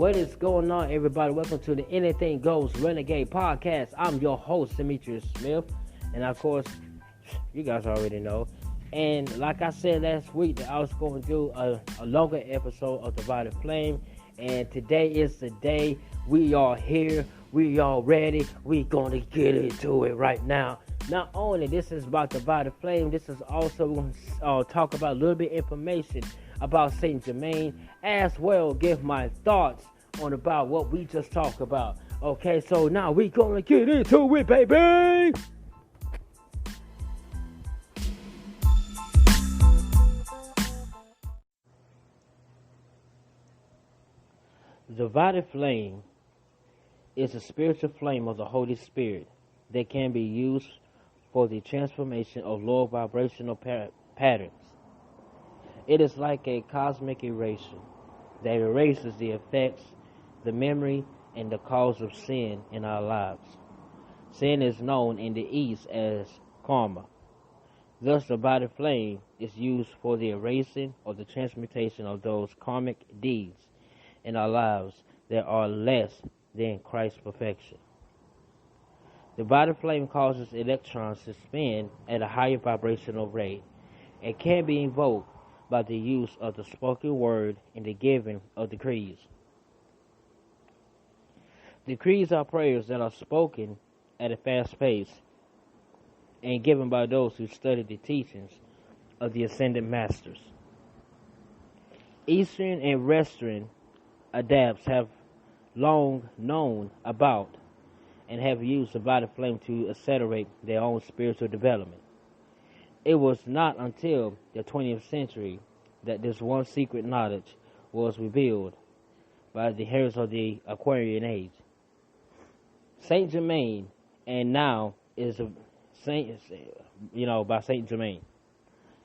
What is going on, everybody? Welcome to the Anything Goes Renegade Podcast. I'm your host, Demetrius Smith, and of course, you guys already know. And like I said last week, that I was going to do a longer episode of the Violet Flame, and today is the day. We are here. We are ready. We going to get into it right now. Not only this is about the Violet Flame, this is also going to talk about a little bit information about Saint-Germain, as well give my thoughts on about what we just talked about. Okay, so now we gonna get into it, baby! The Violet Flame is a spiritual flame of the Holy Spirit that can be used for the transformation of lower vibrational patterns. It is like a cosmic eraser that erases the effects, the memory, and the cause of sin in our lives. Sin is known in the East as karma. Thus, the Violet Flame is used for the erasing or the transmutation of those karmic deeds in our lives that are less than Christ's perfection. The Violet Flame causes electrons to spin at a higher vibrational rate and can be invoked by the use of the spoken word and the giving of decrees. Decrees are prayers that are spoken at a fast pace and given by those who study the teachings of the Ascended Masters. Eastern and Western adepts have long known about and have used the Violet Flame to accelerate their own spiritual development. It was not until the 20th century that this one secret knowledge was revealed by the heirs of the Aquarian Age. Saint-Germain, and now is by Saint-Germain,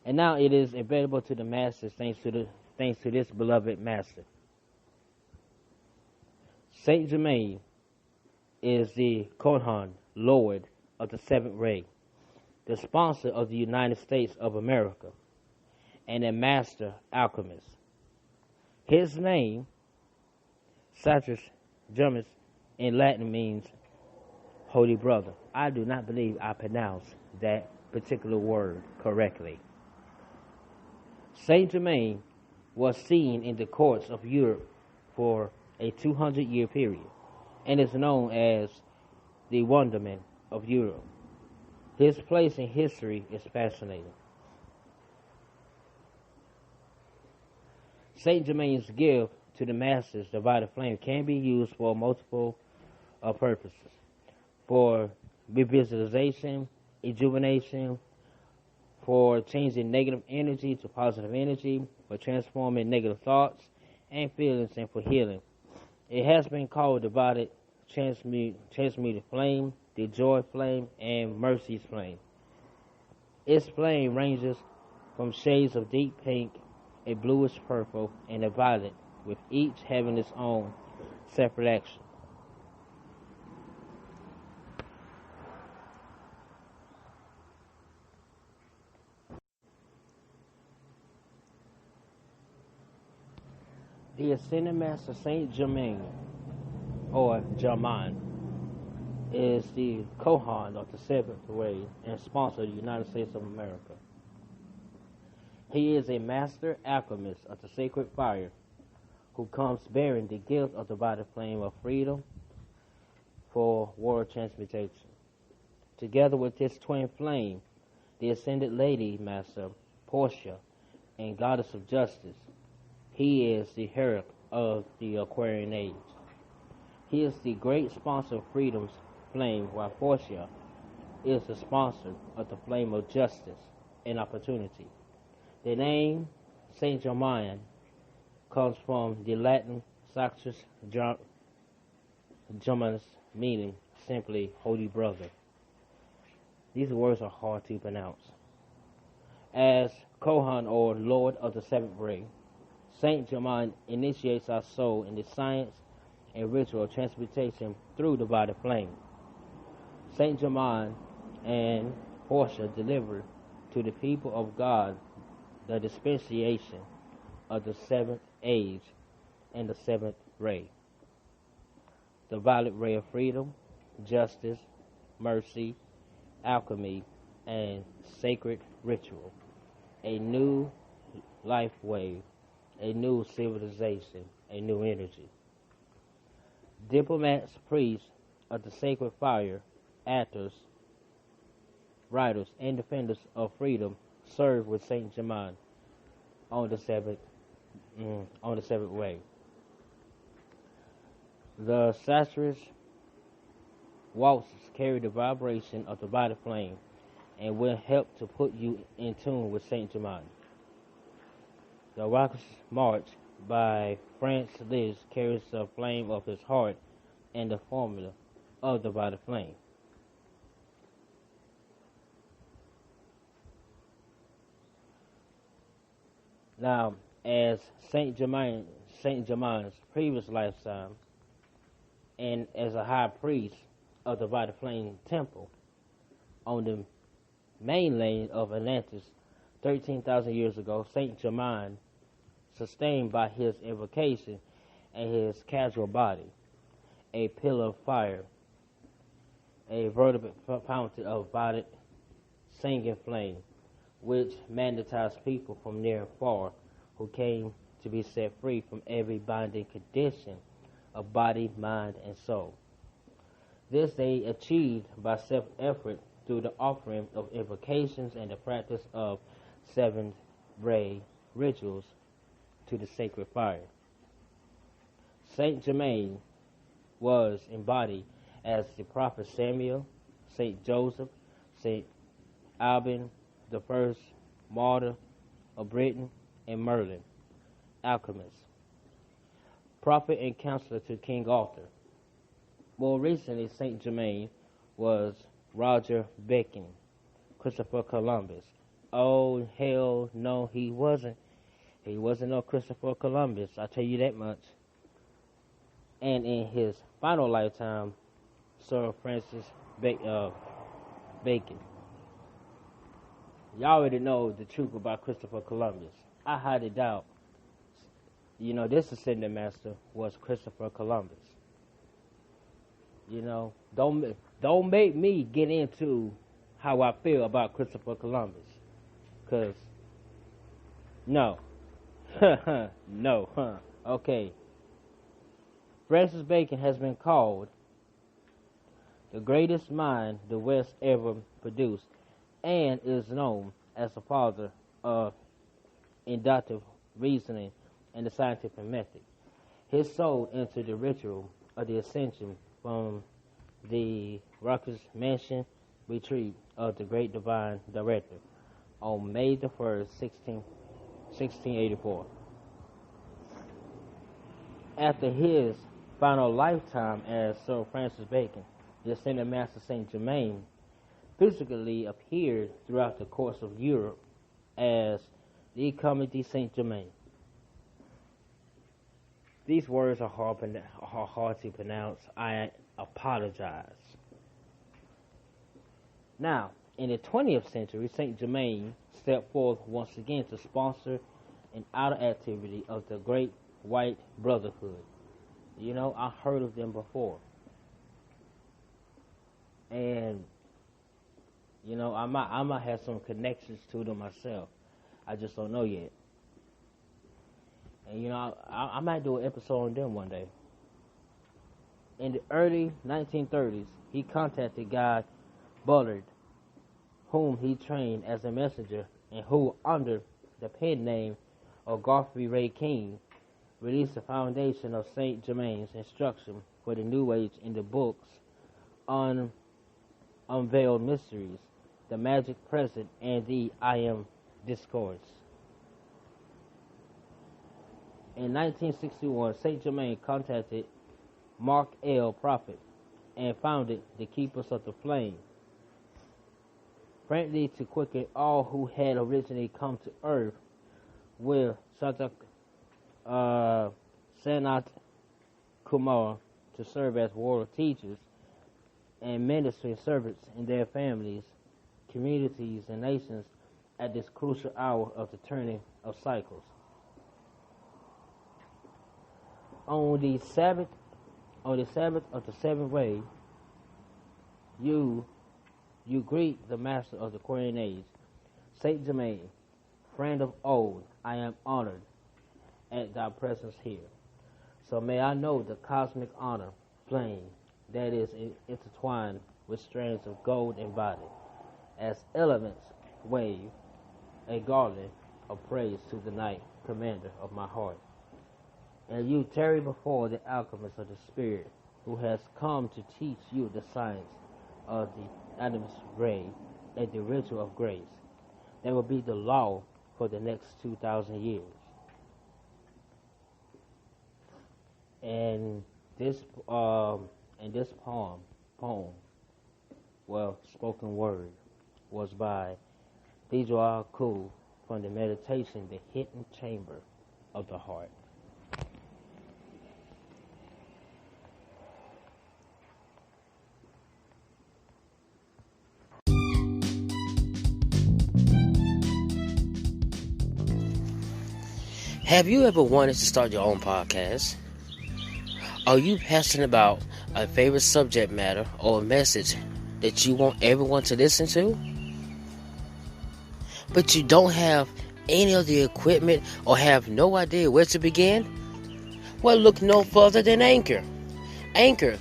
and now it is available to the masses thanks to this beloved master. Saint-Germain is the Kohan Lord of the Seventh Ray, the sponsor of the United States of America, and a master alchemist. His name, Saint-Germain, in Latin means Holy Brother. I do not believe I pronounced that particular word correctly. Saint-Germain was seen in the courts of Europe for a 200-year period and is known as the wonderment of Europe. His place in history is fascinating. Saint-Germain's gift to the masses, the Violet Flame, can be used for multiple purposes. For revitalization, rejuvenation, for changing negative energy to positive energy, for transforming negative thoughts and feelings, and for healing. It has been called the Violet Transmuted Flame, the Joy Flame, and Mercy's Flame. Its flame ranges from shades of deep pink, a bluish purple, and a violet, with each having its own separate action. The Ascended Master Saint-Germain, or Germain, is the Kohan of the Seventh Ray and sponsor of the United States of America. He is a master alchemist of the sacred fire who comes bearing the gift of the Violet Flame of freedom for world transmutation. Together with this twin flame, the Ascended Lady Master, Portia, and Goddess of Justice, he is the herald of the Aquarian Age. He is the great sponsor of freedom's flame, while Portia is the sponsor of the flame of justice and opportunity. The name Saint-Germain comes from the Latin Sanctus Germanus, meaning simply Holy Brother. These words are hard to pronounce. As Kohan, or Lord of the Seventh Ray, Saint-Germain initiates our soul in the science and ritual of transmutation through the Violet Flame. Saint-Germain and Portia deliver to the people of God the dispensation of the seventh age and the seventh ray. the violet ray of freedom, justice, mercy, alchemy, and sacred ritual. A new life wave, a new civilization, a new energy. Diplomats, priests of the sacred fire, actors, writers, and defenders of freedom serve with Saint Germain on the seventh way. The sacerdotes waltzes carry the vibration of the violet flame and will help to put you in tune with Saint Germain. The Rocker's March by France Liszt carries the flame of his heart and the formula of the violet flame. Now, as Saint Germain's previous lifetime, and as a high priest of the violet flame temple on the mainland of Atlantis 13,000 years ago, Saint Germain, sustained by his invocation and his casual body, a pillar of fire, a vertical fountain of violet singing flame, which magnetized people from near and far who came to be set free from every binding condition of body, mind, and soul. This they achieved by self-effort through the offering of invocations and the practice of seven-ray rituals to the sacred fire. Saint Germain was embodied as the prophet Samuel, Saint Joseph, Saint Alban, the first martyr of Britain, and Merlin, alchemist, prophet and counselor to King Arthur. More recently, Saint Germain was Roger Bacon, Christopher Columbus. Oh, hell no, he wasn't. He wasn't no Christopher Columbus, I'll tell you that much. And in his final lifetime, Sir Francis Bacon. Y'all already know the truth about Christopher Columbus. I highly doubt, this ascended master was Christopher Columbus. Don't make me get into how I feel about Christopher Columbus. Because, no. No, Okay. Francis Bacon has been called the greatest mind the West ever produced and is known as the father of inductive reasoning and the scientific method. His soul entered the ritual of the ascension from the Rocker's Mansion retreat of the great divine director on May the 1st, 1684. After his final lifetime as Sir Francis Bacon, the ascended master Saint Germain physically appeared throughout the course of Europe as the Comte Saint Germain. These words are hard to pronounce. I apologize. Now, in the 20th century, Saint Germain stepped forth once again to sponsor an outer activity of the Great White Brotherhood. I heard of them before. And, I might have some connections to them myself. I just don't know yet. And, I might do an episode on them one day. In the early 1930s, he contacted Guy Bullard, whom he trained as a messenger and who, under the pen name of Godfrey Ray King, released the foundation of Saint Germain's instruction for the New Age in the books Unveiled Mysteries, The Magic Present, and the I Am Discourse. In 1961, Saint Germain contacted Mark L. Prophet and founded the Keepers of the Flame, frankly to quicken all who had originally come to earth with Sanat Kumar to serve as world teachers and ministering servants in their families, communities, and nations at this crucial hour of the turning of cycles. On the Sabbath On the Sabbath of the seventh way, you greet the master of the coronage, Saint-Germain, friend of old. I am honored at thy presence here. So may I know the cosmic honor flame that is intertwined with strands of gold embodied, as elements wave a garland of praise to the night commander of my heart. And you tarry before the alchemist of the spirit, who has come to teach you the science of the animus ray and the ritual of grace. That will be the law for the next 2,000 years. And this poem, spoken word, was by Deidre Koo from the meditation, The Hidden Chamber of the Heart. Have you ever wanted to start your own podcast? Are you passionate about a favorite subject matter or a message that you want everyone to listen to? But you don't have any of the equipment or have no idea where to begin? Well, look no further than Anchor. Anchor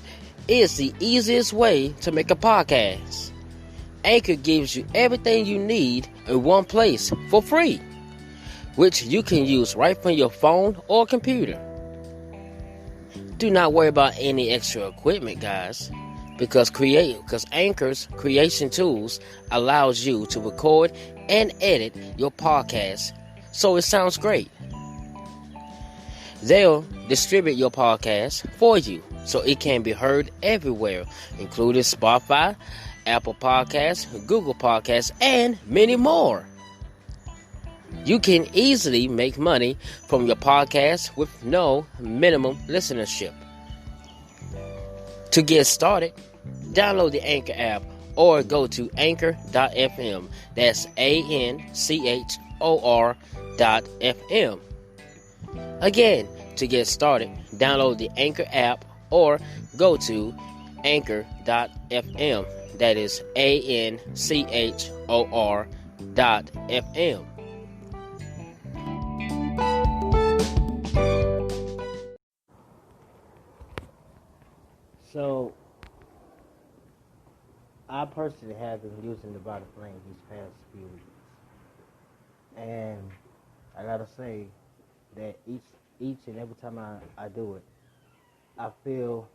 is the easiest way to make a podcast. Anchor gives you everything you need in one place for free, which you can use right from your phone or computer. Do not worry about any extra equipment, guys, because Anchor's creation tools allows you to record and edit your podcast so it sounds great. They'll distribute your podcast for you so it can be heard everywhere, including Spotify, Apple Podcasts, Google Podcasts, and many more. You can easily make money from your podcast with no minimum listenership. To get started, download the Anchor app or go to anchor.fm. That's ANCHOR.FM. Again, to get started, download the Anchor app or go to anchor.fm. That is ANCHOR.FM. So, I personally have been using the Violet Flame these past few weeks, and I gotta say that each and every time I do it, I feel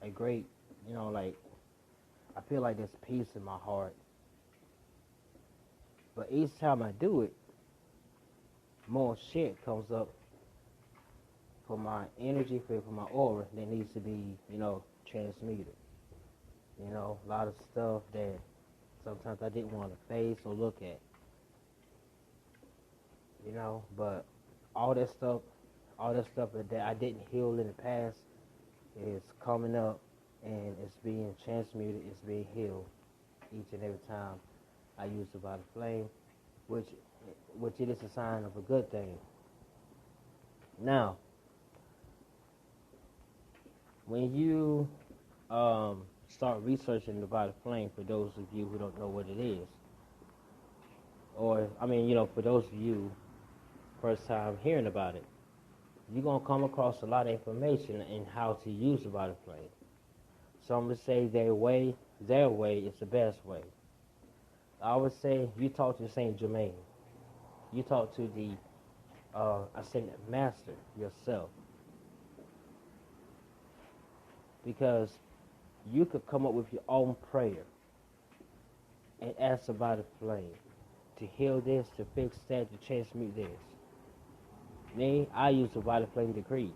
a great, I feel like there's peace in my heart. But each time I do it, more shit comes up for my energy, for my aura that needs to be, transmuted. A lot of stuff that sometimes I didn't want to face or look at. But all that stuff that I didn't heal in the past is coming up and it's being transmuted, it's being healed each and every time I use the Violet Flame, which it is a sign of a good thing. Now, when you start researching the Violet Flame, for those of you who don't know what it is, or for those of you first time hearing about it, you're gonna come across a lot of information in how to use the Violet Flame. Some would say their way is the best way. I would say you talk to Saint-Germain. You talk to the Ascended Master yourself. Because you could come up with your own prayer and ask the Violet Flame to heal this, to fix that, to transmute this. Me, I use the Violet Flame decrees.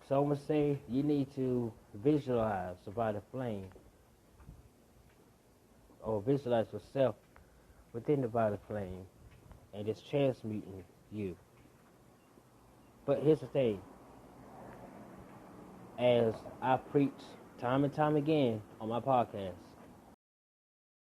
So I'm going to say you need to visualize the Violet Flame, or visualize yourself within the Violet Flame, and it's transmuting you. But here's the thing. As I preach time and time again on my podcast,